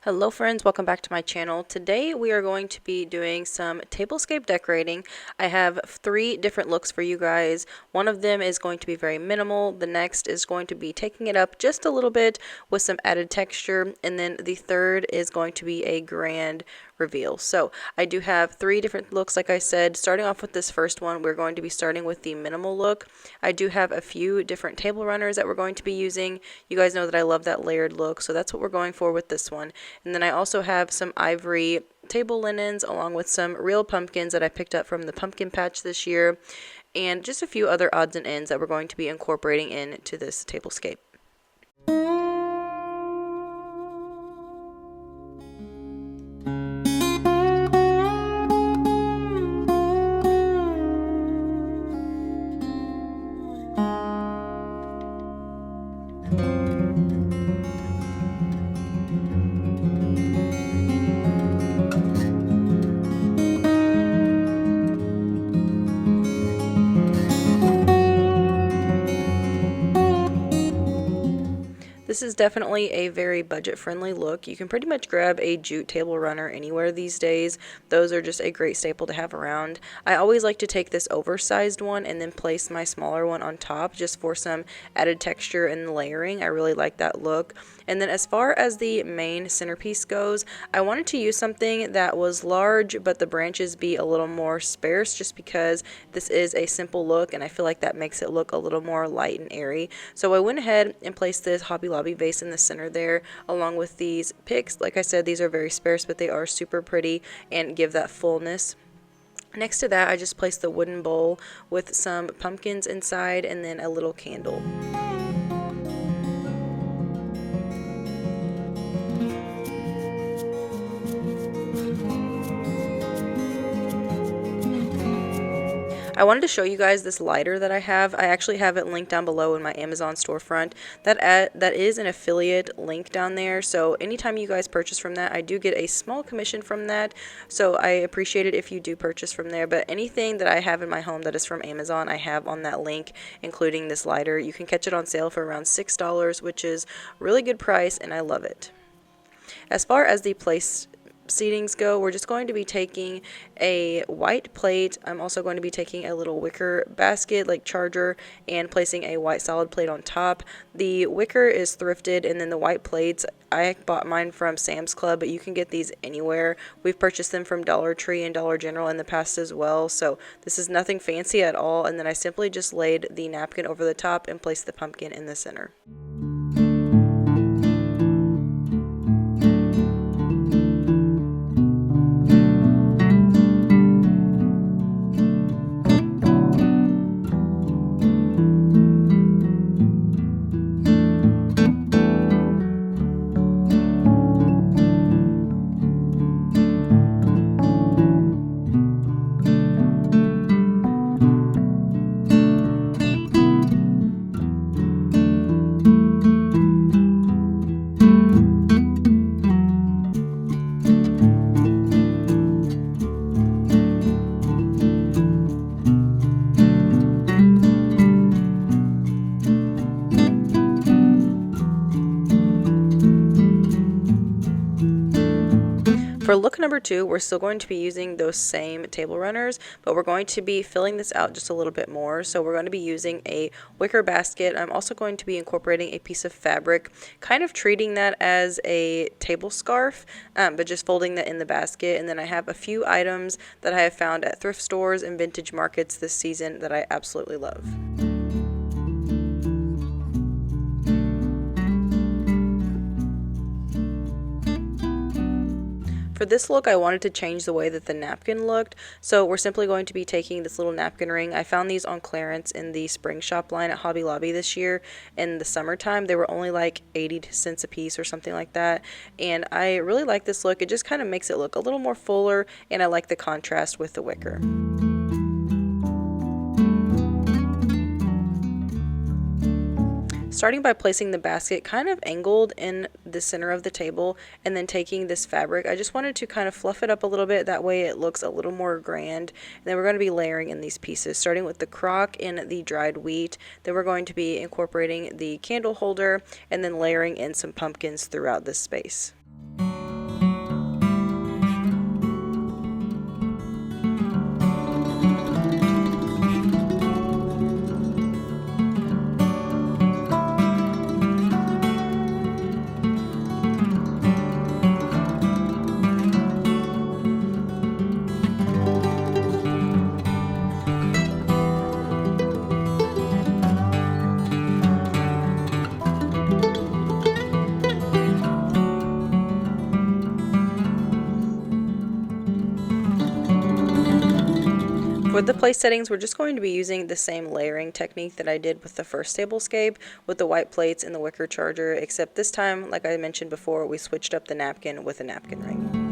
Hello friends, welcome back to my channel. Today we are going to be doing some tablescape decorating. I have 3 different looks for you guys. One of them is going to be very minimal, the next is going to be taking it up just a little bit with some added texture, and then the third is going to be a grand reveal. So I do have 3 different looks, like I said. Starting off with this first one, we're going to be starting with the minimal look. I do have a few different table runners that we're going to be using. You guys know that I love that layered look, so that's what we're going for with this one. And then I also have some ivory table linens along with some real pumpkins that I picked up from the pumpkin patch this year, and just a few other odds and ends that we're going to be incorporating into this tablescape. This is definitely a very budget-friendly look. You can pretty much grab a jute table runner anywhere these days. Those are just a great staple to have around. I always like to take this oversized one and then place my smaller one on top just for some added texture and layering. I really like that look. And then as far as the main centerpiece goes, I wanted to use something that was large but the branches be a little more sparse, just because this is a simple look and I feel like that makes it look a little more light and airy. So I went ahead and placed this Hobby Lobby vase in the center there, along with these picks. Like I said, these are very sparse, but they are super pretty and give that fullness. Next to that, I just placed the wooden bowl with some pumpkins inside and then a little candle. I wanted to show you guys this lighter that I have. I actually have it linked down below in my Amazon storefront. That is an affiliate link down there, so anytime you guys purchase from that, I do get a small commission from that, so I appreciate it if you do purchase from there. But anything that I have in my home that is from Amazon, I have on that link, including this lighter. You can catch it on sale for around $6, which is a really good price, and I love it. As far as the place seatings go, we're just going to be taking a white plate. I'm also going to be taking a little wicker basket like charger and placing a white solid plate on top. The wicker is thrifted, and then the white plates, I bought mine from Sam's Club, but you can get these anywhere. We've purchased them from Dollar Tree and Dollar General in the past as well, so this is nothing fancy at all. And then I simply just laid the napkin over the top and placed the pumpkin in the center. For look number 2, we're still going to be using those same table runners, but we're going to be filling this out just a little bit more. So we're going to be using a wicker basket. I'm also going to be incorporating a piece of fabric, kind of treating that as a table scarf, but just folding that in the basket. And then I have a few items that I have found at thrift stores and vintage markets this season that I absolutely love. For this look, I wanted to change the way that the napkin looked, so we're simply going to be taking this little napkin ring. I found these on clearance in the spring shop line at Hobby Lobby this year. In the summertime, they were only like 80 cents a piece or something like that, and I really like this look. It just kind of makes it look a little more fuller, and I like the contrast with the wicker. Starting by placing the basket kind of angled in the center of the table, and then taking this fabric, I just wanted to kind of fluff it up a little bit, that way it looks a little more grand. And then we're going to be layering in these pieces, starting with the crock and the dried wheat. Then we're going to be incorporating the candle holder and then layering in some pumpkins throughout this space. For the place settings, we're just going to be using the same layering technique that I did with the first tablescape with the white plates and the wicker charger, except this time, like I mentioned before, we switched up the napkin with a napkin ring.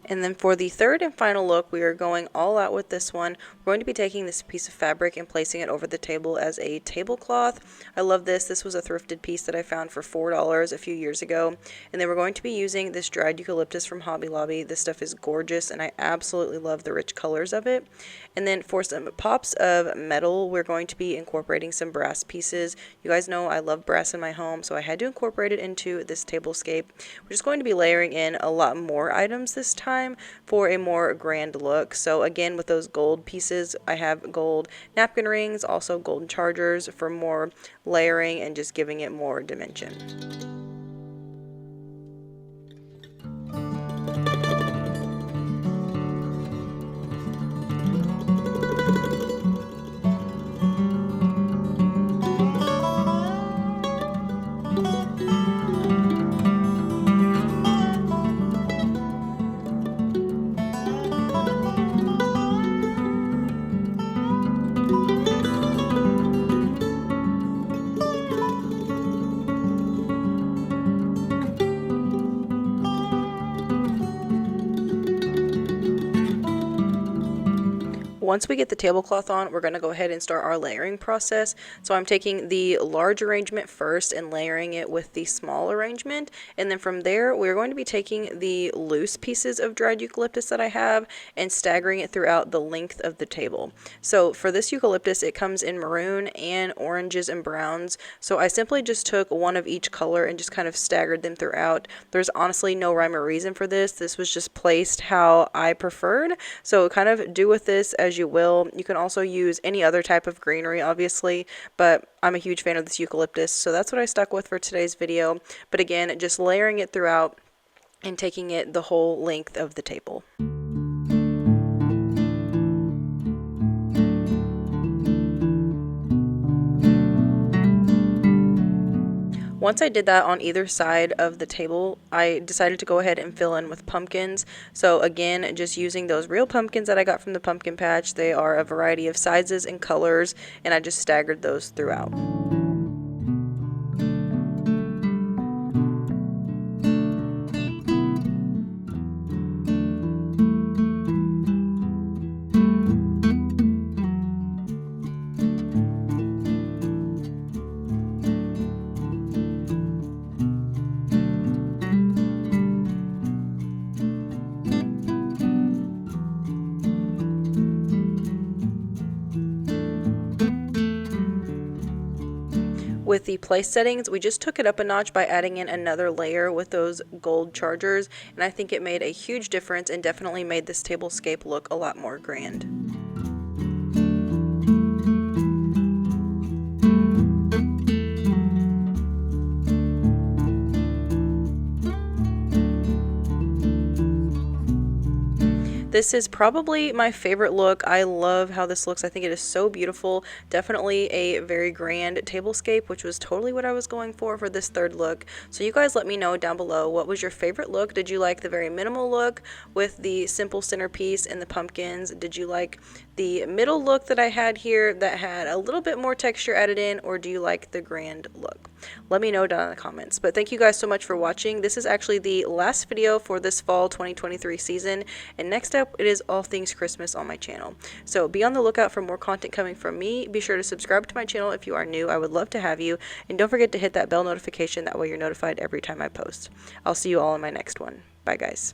And then for the third and final look, we are going all out with this one. We're going to be taking this piece of fabric and placing it over the table as a tablecloth. I love this. This was a thrifted piece that I found for $4 a few years ago. And then we're going to be using this dried eucalyptus from Hobby Lobby. This stuff is gorgeous and I absolutely love the rich colors of it. And then for some pops of metal, we're going to be incorporating some brass pieces. You guys know I love brass in my home, so I had to incorporate it into this tablescape. We're just going to be layering in a lot more items this time for a more grand look. So again, with those gold pieces, I have gold napkin rings, also golden chargers for more layering and just giving it more dimension. Once we get the tablecloth on, we're going to go ahead and start our layering process. So I'm taking the large arrangement first and layering it with the small arrangement. And then from there, we're going to be taking the loose pieces of dried eucalyptus that I have and staggering it throughout the length of the table. So for this eucalyptus, it comes in maroon and oranges and browns. So I simply just took one of each color and just kind of staggered them throughout. There's honestly no rhyme or reason for this. This was just placed how I preferred. So kind of do with this as you will. You can also use any other type of greenery, obviously, but I'm a huge fan of this eucalyptus, so that's what I stuck with for today's video. But again, just layering it throughout and taking it the whole length of the table. Once I did that on either side of the table, I decided to go ahead and fill in with pumpkins. So again, just using those real pumpkins that I got from the pumpkin patch. They are a variety of sizes and colors, and I just staggered those throughout. With the place settings, we just took it up a notch by adding in another layer with those gold chargers, and I think it made a huge difference and definitely made this tablescape look a lot more grand. This is probably my favorite look. I love how this looks. I think it is so beautiful. Definitely a very grand tablescape, which was totally what I was going for this third look. So you guys let me know down below, what was your favorite look? Did you like the very minimal look with the simple centerpiece and the pumpkins? Did you like the middle look that I had here that had a little bit more texture added in, or do you like the grand look? Let me know down in the comments. But thank you guys so much for watching. This is actually the last video for this fall 2023 season, and next up it is all things Christmas on my channel. So be on the lookout for more content coming from me. Be sure to subscribe to my channel if you are new. I would love to have you, and don't forget to hit that bell notification. That way you're notified every time I post. I'll see you all in my next one. Bye guys.